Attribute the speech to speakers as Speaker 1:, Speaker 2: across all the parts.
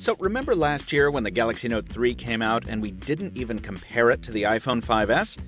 Speaker 1: So remember last year when the Galaxy Note 3 came out and we didn't even compare it to the iPhone 5S?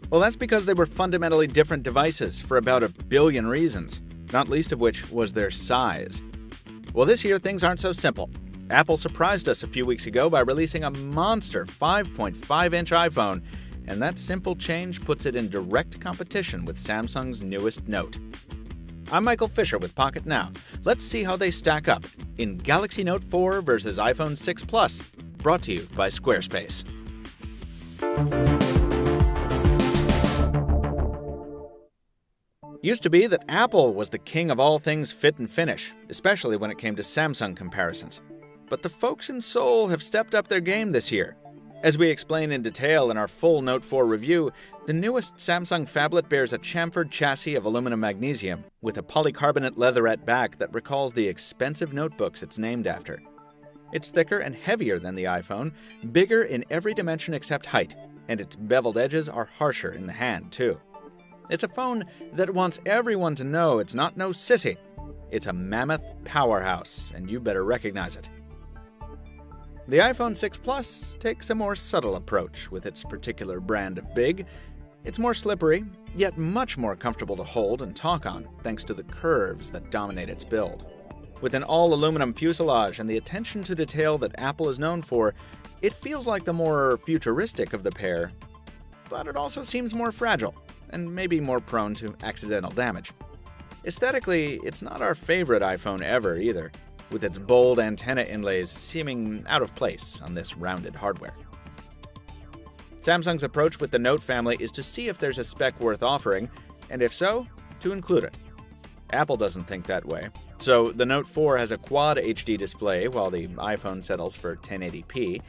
Speaker 1: Well, that's because they were fundamentally different devices for about 1 billion reasons, not least of which was their size. Well, this year things aren't so simple. Apple surprised us a few weeks ago by releasing a monster 5.5-inch iPhone, and that simple change puts it in direct competition with Samsung's newest Note. I'm Michael Fisher with Pocket Now. Let's see how they stack up in Galaxy Note 4 versus iPhone 6 Plus, brought to you by Squarespace. Used to be that Apple was the king of all things fit and finish, especially when it came to Samsung comparisons. But the folks in Seoul have stepped up their game this year. As we explain in detail in our full Note 4 review, the newest Samsung phablet bears a chamfered chassis of aluminum magnesium with a polycarbonate leatherette back that recalls the expensive notebooks it's named after. It's thicker and heavier than the iPhone, bigger in every dimension except height, and its beveled edges are harsher in the hand, too. It's a phone that wants everyone to know it's not no sissy. It's a mammoth powerhouse, and you better recognize it. The iPhone 6 Plus takes a more subtle approach with its particular brand of big. It's more slippery, yet much more comfortable to hold and talk on, thanks to the curves that dominate its build. With an all-aluminum fuselage and the attention to detail that Apple is known for, it feels like the more futuristic of the pair, but it also seems more fragile, and maybe more prone to accidental damage. Aesthetically, it's not our favorite iPhone ever either, with its bold antenna inlays seeming out of place on this rounded hardware. Samsung's approach with the Note family is to see if there's a spec worth offering, and if so, to include it. Apple doesn't think that way, so the Note 4 has a Quad HD display while the iPhone settles for 1080p.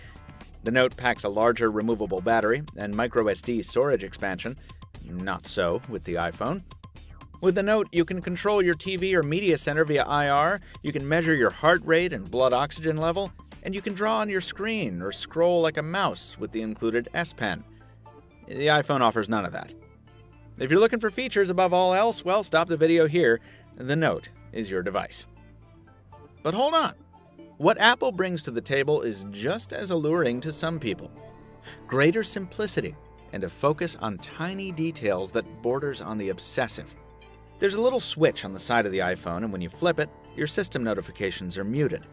Speaker 1: The Note packs a larger removable battery and microSD storage expansion. Not so with the iPhone. With the Note, you can control your TV or media center via IR, you can measure your heart rate and blood oxygen level, and you can draw on your screen or scroll like a mouse with the included S Pen. The iPhone offers none of that. If you're looking for features above all else, well, stop the video here. The Note is your device. But hold on. What Apple brings to the table is just as alluring to some people. Greater simplicity and a focus on tiny details that borders on the obsessive. There's a little switch on the side of the iPhone, and when you flip it, your system notifications are muted.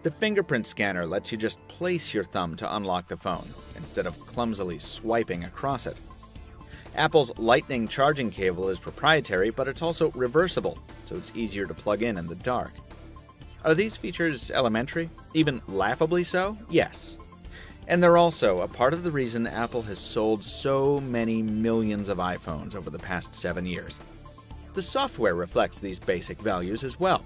Speaker 1: The fingerprint scanner lets you just place your thumb to unlock the phone, instead of clumsily swiping across it. Apple's Lightning charging cable is proprietary, but it's also reversible, so it's easier to plug in the dark. Are these features elementary? Even laughably so? Yes. And they're also a part of the reason Apple has sold so many millions of iPhones over the past 7 years. The software reflects these basic values as well.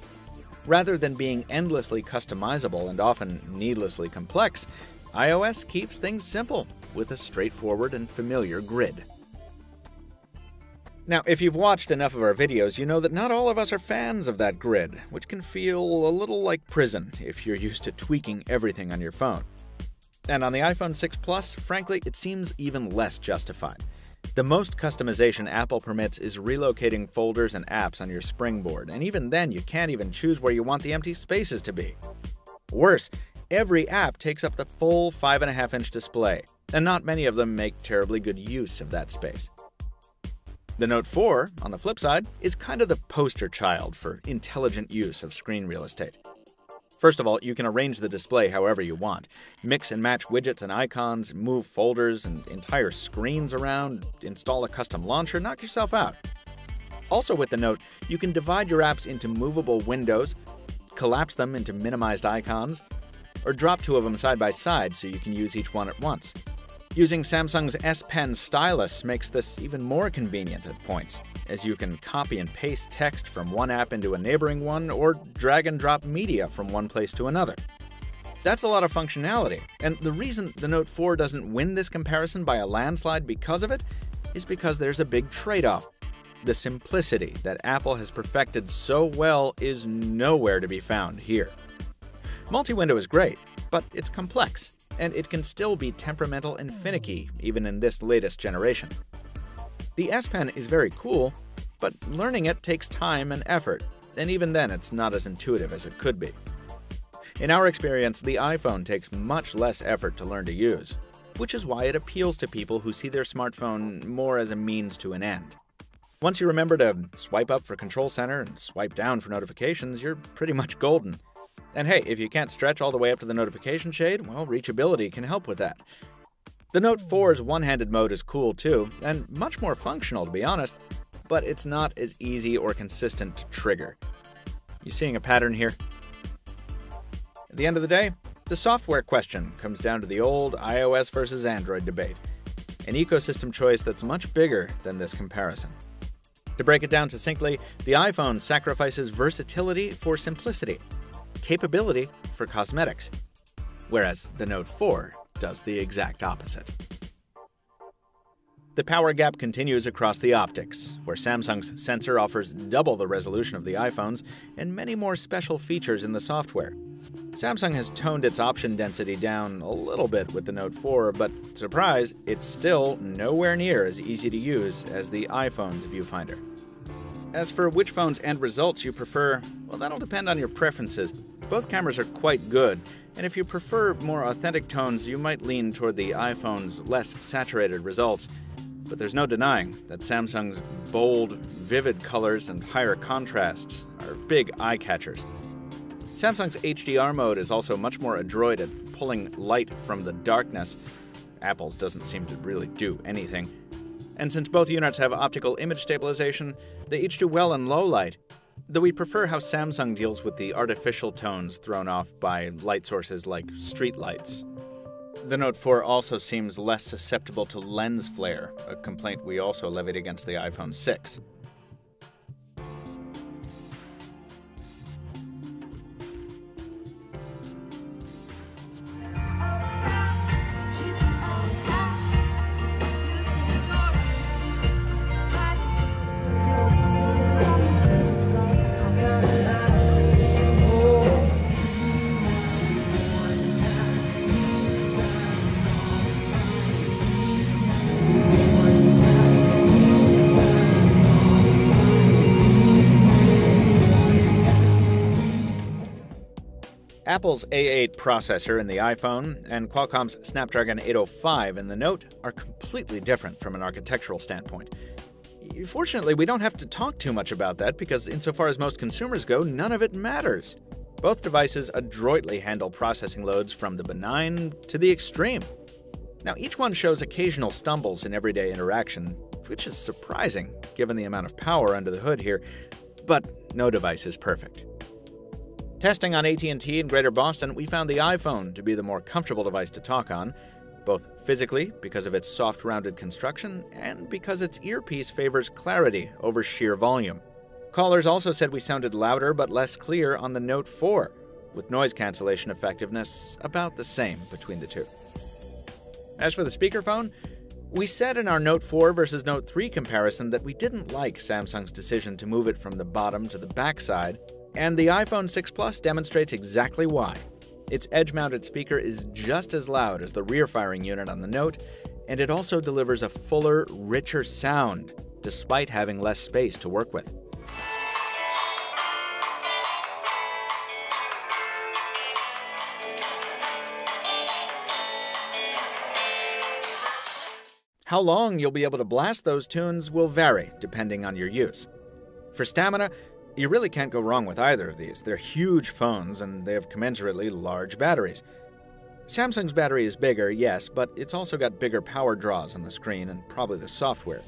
Speaker 1: Rather than being endlessly customizable and often needlessly complex, iOS keeps things simple with a straightforward and familiar grid. Now, if you've watched enough of our videos, you know that not all of us are fans of that grid, which can feel a little like prison if you're used to tweaking everything on your phone. And on the iPhone 6 Plus, frankly, it seems even less justified. The most customization Apple permits is relocating folders and apps on your springboard, and even then you can't even choose where you want the empty spaces to be. Worse, every app takes up the full 5.5-inch display, and not many of them make terribly good use of that space. The Note 4, on the flip side, is kind of the poster child for intelligent use of screen real estate. First of all, you can arrange the display however you want. Mix and match widgets and icons, move folders and entire screens around, install a custom launcher, knock yourself out. Also with the Note, you can divide your apps into movable windows, collapse them into minimized icons, or drop two of them side by side so you can use each one at once. Using Samsung's S Pen stylus makes this even more convenient at points, as you can copy and paste text from one app into a neighboring one or drag and drop media from one place to another. That's a lot of functionality, and the reason the Note 4 doesn't win this comparison by a landslide because of it is because there's a big trade-off. The simplicity that Apple has perfected so well is nowhere to be found here. Multi-window is great, but it's complex, and it can still be temperamental and finicky even in this latest generation. The S Pen is very cool, but learning it takes time and effort, and even then it's not as intuitive as it could be. In our experience, the iPhone takes much less effort to learn to use, which is why it appeals to people who see their smartphone more as a means to an end. Once you remember to swipe up for Control Center and swipe down for notifications, you're pretty much golden. And hey, if you can't stretch all the way up to the notification shade, well, reachability can help with that. The Note 4's one-handed mode is cool too, and much more functional to be honest, but it's not as easy or consistent to trigger. You seeing a pattern here? At the end of the day, the software question comes down to the old iOS versus Android debate, an ecosystem choice that's much bigger than this comparison. To break it down succinctly, the iPhone sacrifices versatility for simplicity, capability for cosmetics, whereas the Note 4 does the exact opposite. The power gap continues across the optics, where Samsung's sensor offers double the resolution of the iPhone's and many more special features in the software. Samsung has toned its option density down a little bit with the Note 4, but surprise, it's still nowhere near as easy to use as the iPhone's viewfinder. As for which phone's end results you prefer, well, that'll depend on your preferences. Both cameras are quite good, and if you prefer more authentic tones, you might lean toward the iPhone's less saturated results. But there's no denying that Samsung's bold, vivid colors and higher contrast are big eye-catchers. Samsung's HDR mode is also much more adroit at pulling light from the darkness. Apple's doesn't seem to really do anything. And since both units have optical image stabilization, they each do well in low light, though we prefer how Samsung deals with the artificial tones thrown off by light sources like street lights. The Note 4 also seems less susceptible to lens flare, a complaint we also levied against the iPhone 6. Apple's A8 processor in the iPhone and Qualcomm's Snapdragon 805 in the Note are completely different from an architectural standpoint. Fortunately, we don't have to talk too much about that because insofar as most consumers go, none of it matters. Both devices adroitly handle processing loads from the benign to the extreme. Now, each one shows occasional stumbles in everyday interaction, which is surprising given the amount of power under the hood here, but no device is perfect. Testing on AT&T in Greater Boston, we found the iPhone to be the more comfortable device to talk on, both physically because of its soft, rounded construction and because its earpiece favors clarity over sheer volume. Callers also said we sounded louder but less clear on the Note 4, with noise cancellation effectiveness about the same between the two. As for the speakerphone, we said in our Note 4 versus Note 3 comparison that we didn't like Samsung's decision to move it from the bottom to the backside, and the iPhone 6 Plus demonstrates exactly why. Its edge-mounted speaker is just as loud as the rear-firing unit on the Note, and it also delivers a fuller, richer sound, despite having less space to work with. How long you'll be able to blast those tunes will vary depending on your use. For stamina, you really can't go wrong with either of these. They're huge phones, and they have commensurately large batteries. Samsung's battery is bigger, yes, but it's also got bigger power draws on the screen and probably the software.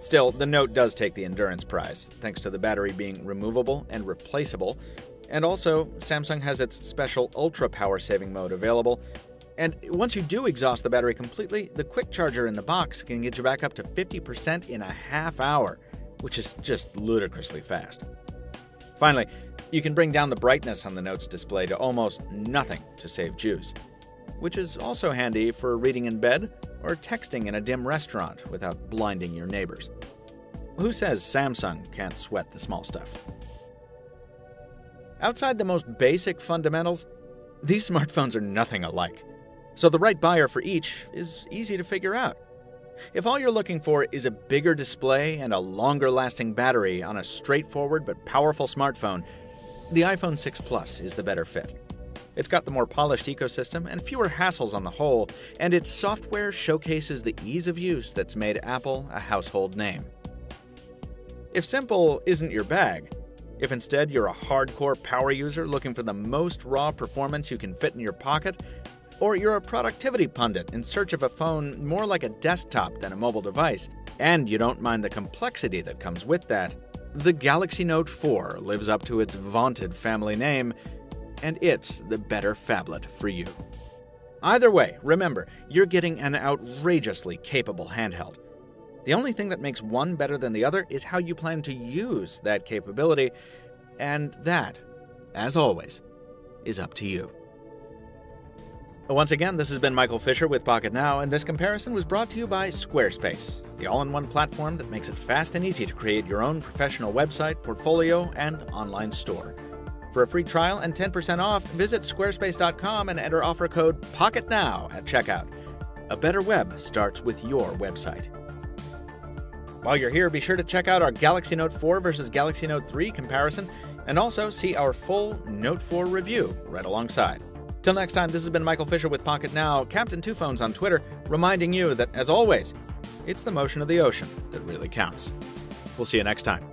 Speaker 1: Still, the Note does take the endurance prize, thanks to the battery being removable and replaceable, and also Samsung has its special ultra power-saving mode available. And once you do exhaust the battery completely, the quick charger in the box can get you back up to 50% in a half hour, which is just ludicrously fast. Finally, you can bring down the brightness on the Note's display to almost nothing to save juice, which is also handy for reading in bed or texting in a dim restaurant without blinding your neighbors. Who says Samsung can't sweat the small stuff? Outside the most basic fundamentals, these smartphones are nothing alike, so the right buyer for each is easy to figure out. If all you're looking for is a bigger display and a longer-lasting battery on a straightforward but powerful smartphone, the iPhone 6 Plus is the better fit. It's got the more polished ecosystem and fewer hassles on the whole, and its software showcases the ease of use that's made Apple a household name. If simple isn't your bag, if instead you're a hardcore power user looking for the most raw performance you can fit in your pocket, or you're a productivity pundit in search of a phone more like a desktop than a mobile device, and you don't mind the complexity that comes with that, the Galaxy Note 4 lives up to its vaunted family name, and it's the better phablet for you. Either way, remember, you're getting an outrageously capable handheld. The only thing that makes one better than the other is how you plan to use that capability, and that, as always, is up to you. Once again, this has been Michael Fisher with Pocket Now, and this comparison was brought to you by Squarespace, the all-in-one platform that makes it fast and easy to create your own professional website, portfolio, and online store. For a free trial and 10% off, visit squarespace.com and enter offer code POCKETNOW at checkout. A better web starts with your website. While you're here, be sure to check out our Galaxy Note 4 versus Galaxy Note 3 comparison, and also see our full Note 4 review right alongside. Till next time, this has been Michael Fisher with Pocket Now, Captain Two Phones on Twitter, reminding you that, as always, it's the motion of the ocean that really counts. We'll see you next time.